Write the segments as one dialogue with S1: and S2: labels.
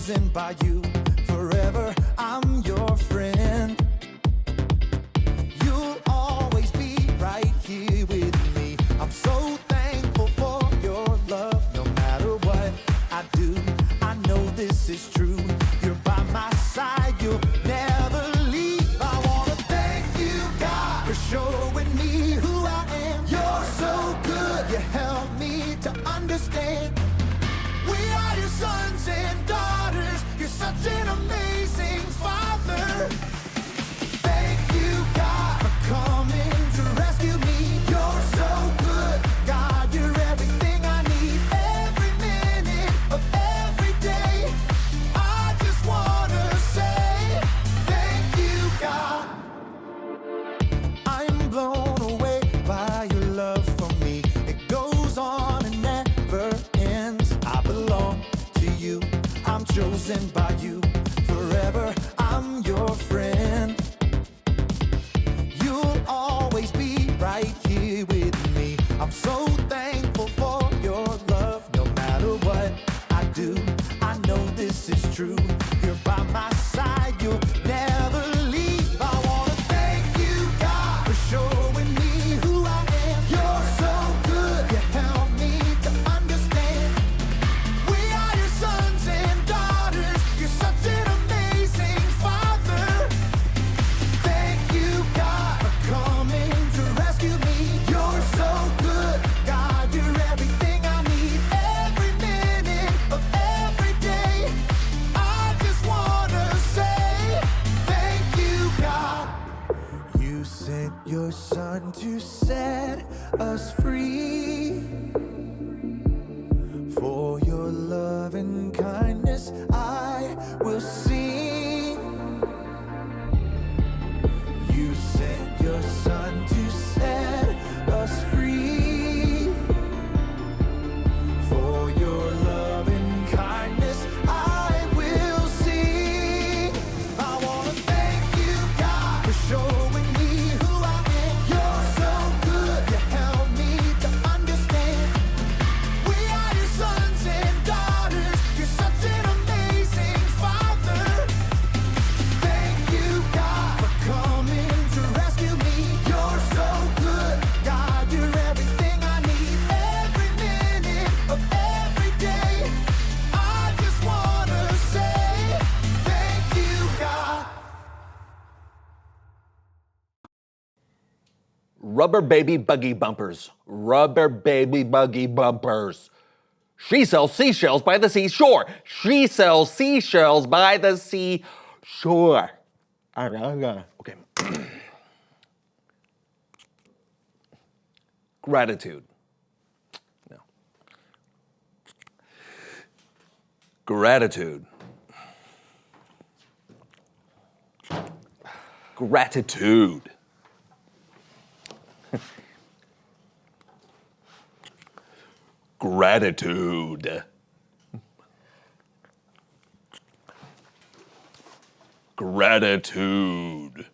S1: chosen by you. Forever, I'm your friend. You'll always be right here with me. I'm so thankful for your love. No matter what I do, I know this is true. You're by my side, you'll never leave. I wanna thank you, God, for showing me who I am. You're so good, you help me to understand. We are your sons and daughters. You're such an amazing father. Thank you, God, for coming to rescue me. You're so good, God, you're everything I need. Every minute of every day, I just wanna say thank you, God. I'm blown away by your love for me. It goes on and never ends. I belong to you, I'm chosen by you. Forever, I'm your friend. You'll always be right here with me. I'm so thankful for your love. No matter what I do, I know this is true. You're by my side, you'll never leave. I wanna thank you, God, for showing me who I am. You're so good, you help me to understand. We are your sons and daughters. You're such an amazing father. Thank you, God, for coming to rescue me. You're so good, God, you're everything I need. Every minute of every day, I just wanna say thank you, God. You sent your son to set us free. For your love and kindness, I will sing. You sent your son to set us free. For your love and kindness, I will sing. I wanna thank you, God, for showing me who I am. You're so good, you help me to understand. We are your sons and daughters. You're such an amazing father. Thank you, God, for coming to rescue me. You're so good, God, you're everything I need. Every minute of every day, I just wanna say thank you, God.
S2: Rubber baby buggy bumpers. Rubber baby buggy bumpers. She sells seashells by the seashore. She sells seashells by the seashore. Okay. Gratitude. No. Gratitude. Gratitude. Gratitude. Gratitude.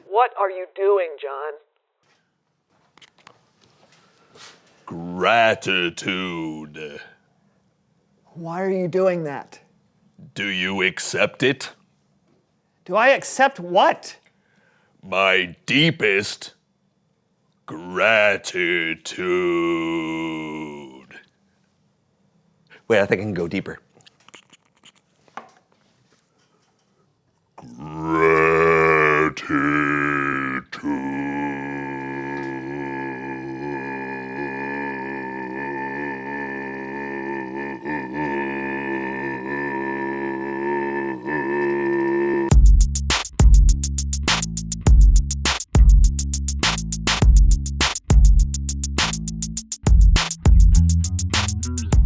S3: What are you doing, John?
S2: Gratitude.
S3: Why are you doing that?
S2: Do you accept it?
S3: Do I accept what?
S2: My deepest gratitude. Wait, I think I can go deeper.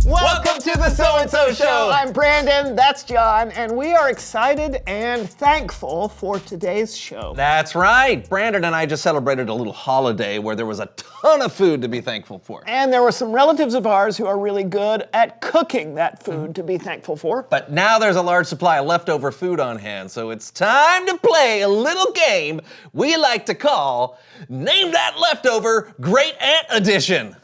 S3: Welcome to the So-and-So Show. I'm Brandon, that's John, and we are excited and thankful for today's show.
S2: That's right. Brandon and I just celebrated a little holiday where there was a ton of food to be thankful for.
S3: And there were some relatives of ours who are really good at cooking that food to be thankful for.
S2: But now there's a large supply of leftover food on hand, so it's time to play a little game we like to call Name That Leftover Great Aunt Edition.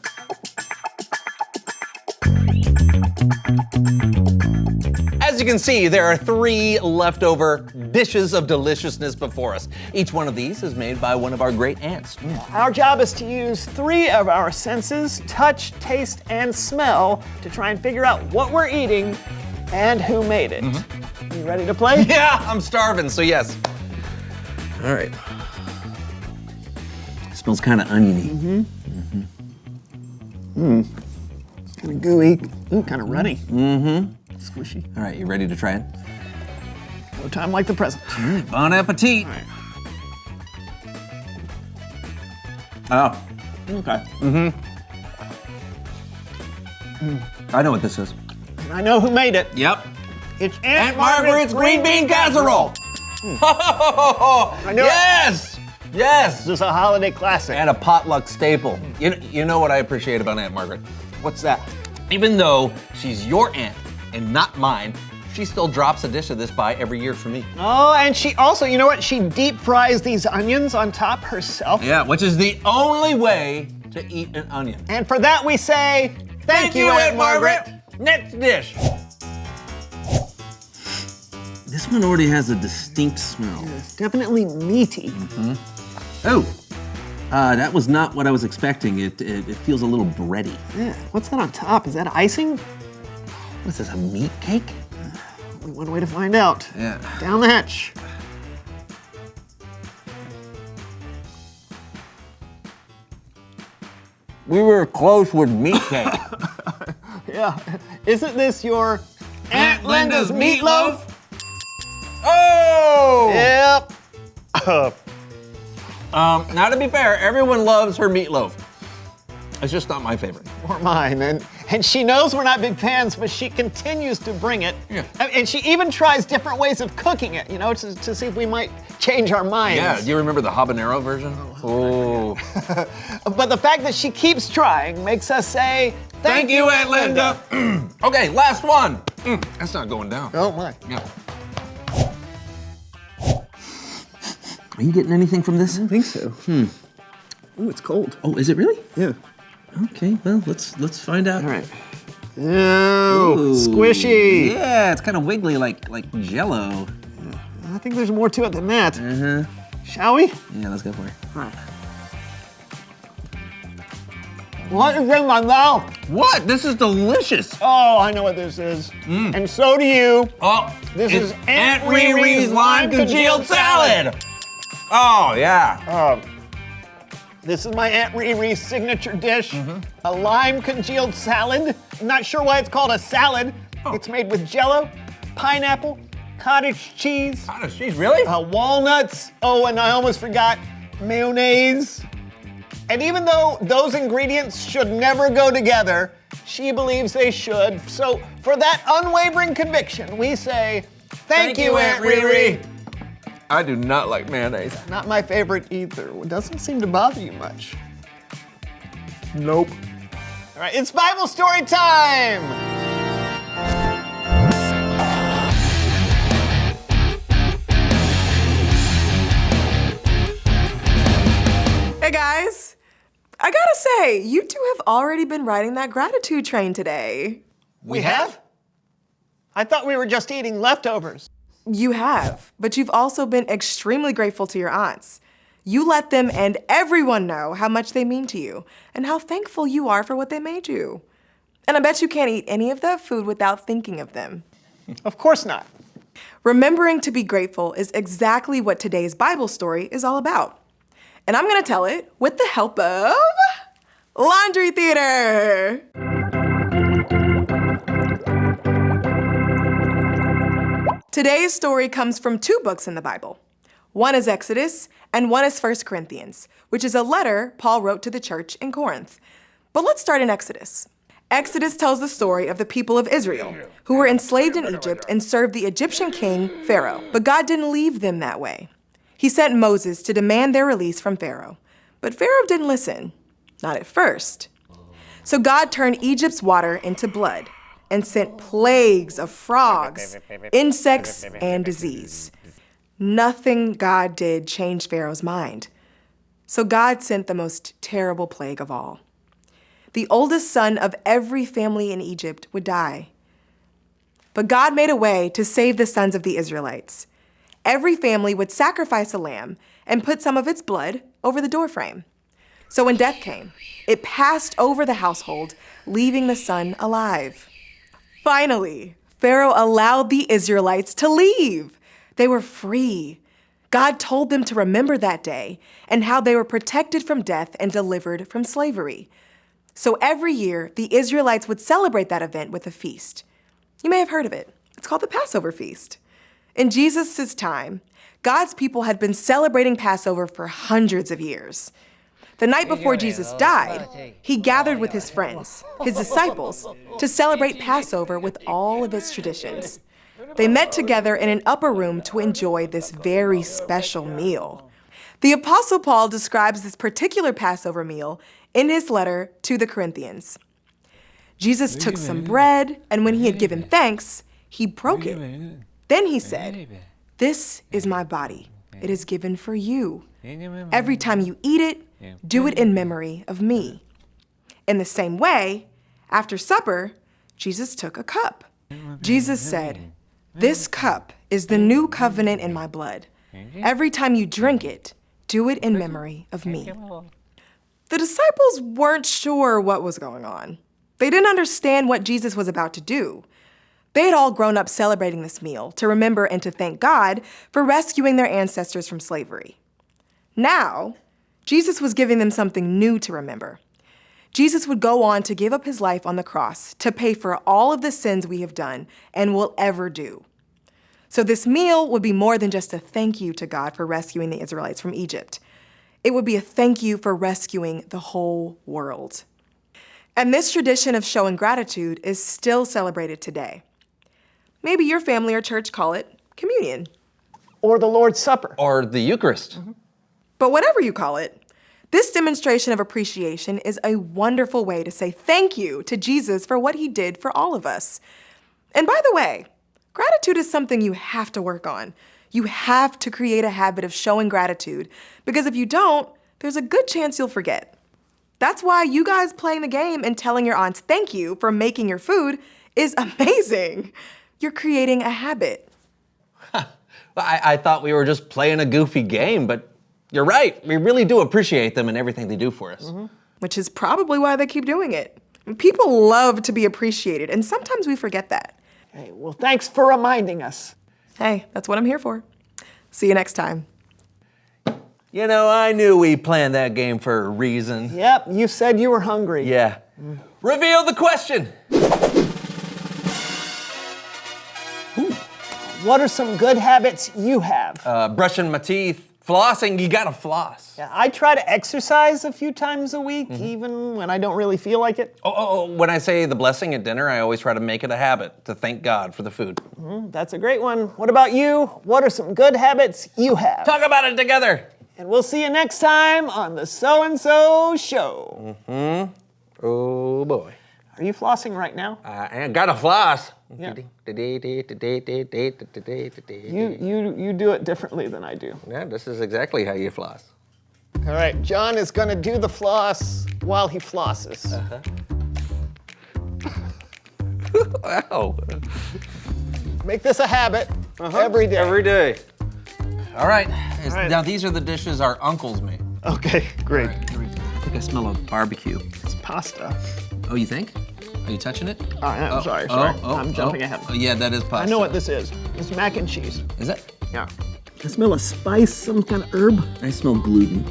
S2: As As you can see, there are 3 leftover dishes of deliciousness before us. Each one of these is made by one of our great aunts.
S3: Our job is to use 3 of our senses, touch, taste, and smell, to try and figure out what we're eating and who made it. You ready to play?
S2: Yeah, I'm starving, so yes. All right. Smells kind of oniony.
S3: Kind of gooey. Ooh, kind of runny. Squishy.
S2: All right, you ready to try it?
S3: No time like the present.
S2: Bon appetit.
S3: All right.
S2: Oh,
S3: Okay.
S2: I know what this is.
S3: And I know who made it.
S2: Yep.
S3: It's
S2: Aunt Margaret's green bean casserole.
S3: I knew it.
S2: Yes. Yes.
S3: This is a holiday classic.
S2: And a potluck staple. You know what I appreciate about Aunt Margaret?
S3: What's that?
S2: Even though she's your aunt and not mine, she still drops a dish of this by every year for me.
S3: Oh, and she also, you know what? She deep fries these onions on top herself.
S2: Yeah, which is the only way to eat an onion.
S3: And for that we say, thank you, Aunt Margaret.
S2: Next dish.
S4: This one already has a distinct smell.
S3: It's definitely meaty.
S4: Oh, that was not what I was expecting. It feels a little bready.
S3: Yeah. What's that on top? Is that icing?
S2: What is this, a meat cake?
S3: Only one way to find out.
S2: Yeah.
S3: Down the hatch.
S2: We were close with meat cake.
S3: Yeah. Isn't this your Aunt Linda's meatloaf?
S2: Oh!
S3: Yep.
S2: Now to be fair, everyone loves her meatloaf. It's just not my favorite.
S3: Or mine. And she knows we're not big fans, but she continues to bring it.
S2: Yeah.
S3: And she even tries different ways of cooking it, you know, to see if we might change our minds.
S2: Yeah, do you remember the habanero version? Oh.
S3: But the fact that she keeps trying makes us say,
S2: Thank you, Aunt Linda. Okay, last one. That's not going down.
S3: Oh my.
S2: Yeah.
S4: Are you getting anything from this?
S3: I think so. Ooh, it's cold.
S4: Oh, is it really?
S3: Yeah.
S4: Okay, well, let's find out.
S3: All right. Ooh, squishy.
S4: Yeah, it's kind of wiggly like Jello.
S3: I think there's more to it than that. Shall we?
S4: Yeah, let's go for it.
S3: All right. What is in my mouth?
S2: What? This is delicious.
S3: Oh, I know what this is. And so do you.
S2: Oh,
S3: This
S2: it's
S3: is Aunt Riri's lime congealed salad.
S2: Oh, yeah.
S3: This is my Aunt Riri's signature dish, a lime congealed salad. I'm not sure why it's called a salad. It's made with Jello, pineapple, cottage cheese,
S2: Cottage cheese, really?
S3: walnuts. Oh, and I almost forgot mayonnaise. And even though those ingredients should never go together, she believes they should. So for that unwavering conviction, we say, thank you, Aunt Riri.
S2: I do not like mayonnaise.
S3: Not my favorite either. It doesn't seem to bother you much.
S2: Nope.
S3: All right, it's Bible story time.
S5: Hey guys, I gotta say, you two have already been riding that gratitude train today.
S3: We have? I thought we were just eating leftovers.
S5: You have, but you've also been extremely grateful to your aunts. You let them and everyone know how much they mean to you and how thankful you are for what they made you. And I bet you can't eat any of that food without thinking of them.
S3: Of course not.
S5: Remembering to be grateful is exactly what today's Bible story is all about. And I'm gonna tell it with the help of Laundry Theater. Today's story comes from 2 books in the Bible. One is Exodus, and one is 1 Corinthians, which is a letter Paul wrote to the church in Corinth. But let's start in Exodus. Exodus tells the story of the people of Israel, who were enslaved in Egypt and served the Egyptian king, Pharaoh. But God didn't leave them that way. He sent Moses to demand their release from Pharaoh. But Pharaoh didn't listen, not at first. So God turned Egypt's water into blood and sent plagues of frogs, insects, and disease. Nothing God did changed Pharaoh's mind. So God sent the most terrible plague of all. The oldest son of every family in Egypt would die. But God made a way to save the sons of the Israelites. Every family would sacrifice a lamb and put some of its blood over the doorframe. So when death came, it passed over the household, leaving the son alive. Finally, Pharaoh allowed the Israelites to leave. They were free. God told them to remember that day and how they were protected from death and delivered from slavery. So every year, the Israelites would celebrate that event with a feast. You may have heard of it. It's called the Passover Feast. In Jesus' time, God's people had been celebrating Passover for hundreds of years. The night before Jesus died, he gathered with his friends, his disciples, to celebrate Passover with all of its traditions. They met together in an upper room to enjoy this very special meal. The Apostle Paul describes this particular Passover meal in his letter to the Corinthians. Jesus took some bread, and when he had given thanks, he broke it. Then he said, "This is my body. It is given for you. Every time you eat it, do it in memory of me." In the same way, after supper, Jesus took a cup. Jesus said, "This cup is the new covenant in my blood. Every time you drink it, do it in memory of me." The disciples weren't sure what was going on. They didn't understand what Jesus was about to do. They had all grown up celebrating this meal to remember and to thank God for rescuing their ancestors from slavery. Now, Jesus was giving them something new to remember. Jesus would go on to give up his life on the cross to pay for all of the sins we have done and will ever do. So this meal would be more than just a thank you to God for rescuing the Israelites from Egypt. It would be a thank you for rescuing the whole world. And this tradition of showing gratitude is still celebrated today. Maybe your family or church call it communion.
S3: Or the Lord's Supper.
S2: Or the Eucharist.
S5: But whatever you call it, this demonstration of appreciation is a wonderful way to say thank you to Jesus for what he did for all of us. And by the way, gratitude is something you have to work on. You have to create a habit of showing gratitude, because if you don't, there's a good chance you'll forget. That's why you guys playing the game and telling your aunts thank you for making your food is amazing. You're creating a habit.
S2: I thought we were just playing a goofy game, but you're right. We really do appreciate them and everything they do for us.
S5: Which is probably why they keep doing it. People love to be appreciated, and sometimes we forget that.
S3: Hey, well, thanks for reminding us.
S5: Hey, that's what I'm here for. See you next time.
S2: You know, I knew we planned that game for a reason.
S3: Yep, you said you were hungry.
S2: Yeah. Reveal the question.
S3: What are some good habits you have?
S2: Brushing my teeth, flossing, you gotta floss.
S3: Yeah, I try to exercise a few times a week, even when I don't really feel like it.
S2: When I say the blessing at dinner, I always try to make it a habit to thank God for the food.
S3: That's a great one. What about you? What are some good habits you have?
S2: Talk about it together.
S3: And we'll see you next time on the So-and-So Show.
S2: Oh boy.
S3: Are you flossing right now?
S2: I gotta floss.
S3: Yeah.
S2: Yeah,
S3: You do it differently than I do.
S2: this is exactly how you floss.
S3: All right, John is gonna do the floss while he flosses.
S2: Wow.
S3: Make this a habit every day.
S2: Every day. All right.
S3: right.
S2: Now these are the dishes our uncles made.
S3: Okay, great.
S4: I think I smell a barbecue.
S3: It's pasta.
S4: Oh, you think? Are you touching it?
S3: I'm sorry. I'm jumping ahead.
S4: Oh, yeah, that is pasta.
S3: I know what this is. It's mac and cheese.
S4: Is it?
S3: Yeah. I smell a spice, some kind of herb.
S4: I smell gluten.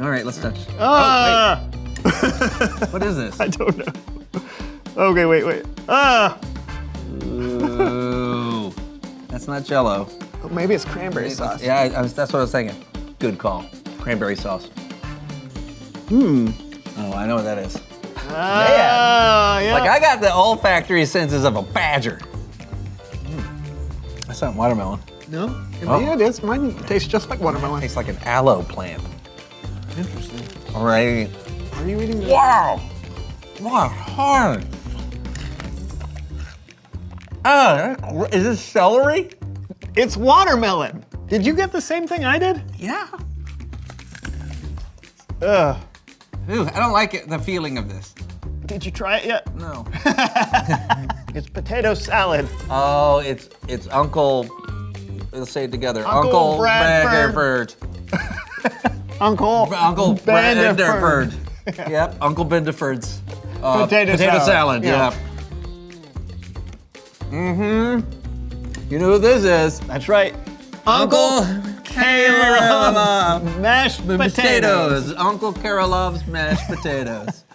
S4: All right, let's touch.
S3: Ah!
S4: What is this?
S3: I don't know. Okay, wait. Ah!
S4: Ooh, that's not Jell-O.
S3: Oh, maybe it's cranberry sauce.
S4: Yeah, that's what I was thinking. Good call. Cranberry sauce. Oh, I know what that is.
S3: Ah, yeah.
S2: Like I got the olfactory senses of a badger.
S4: That's not watermelon.
S3: No? Yeah, it is. Mine tastes just like watermelon.
S2: Tastes like an aloe plant.
S3: Interesting.
S2: All right.
S3: Are you eating this?
S2: Wow. Wow, hard. Is this celery?
S3: It's watermelon. Did you get the same thing I did?
S2: Yeah.
S3: Ugh.
S4: Ooh, I don't like it, the feeling of this.
S3: Did you try it yet?
S4: No.
S3: It's potato salad.
S4: Oh, it's Uncle. Let's say it together.
S3: Uncle Bradford. Uncle
S4: Bradford. Yep, Uncle Bendeford's
S3: Potato
S4: salad.
S3: Yeah.
S4: Yep. You know who this is?
S3: That's right.
S4: Uncle
S3: Caleb's mashed potatoes.
S4: Uncle Kirilov's mashed potatoes.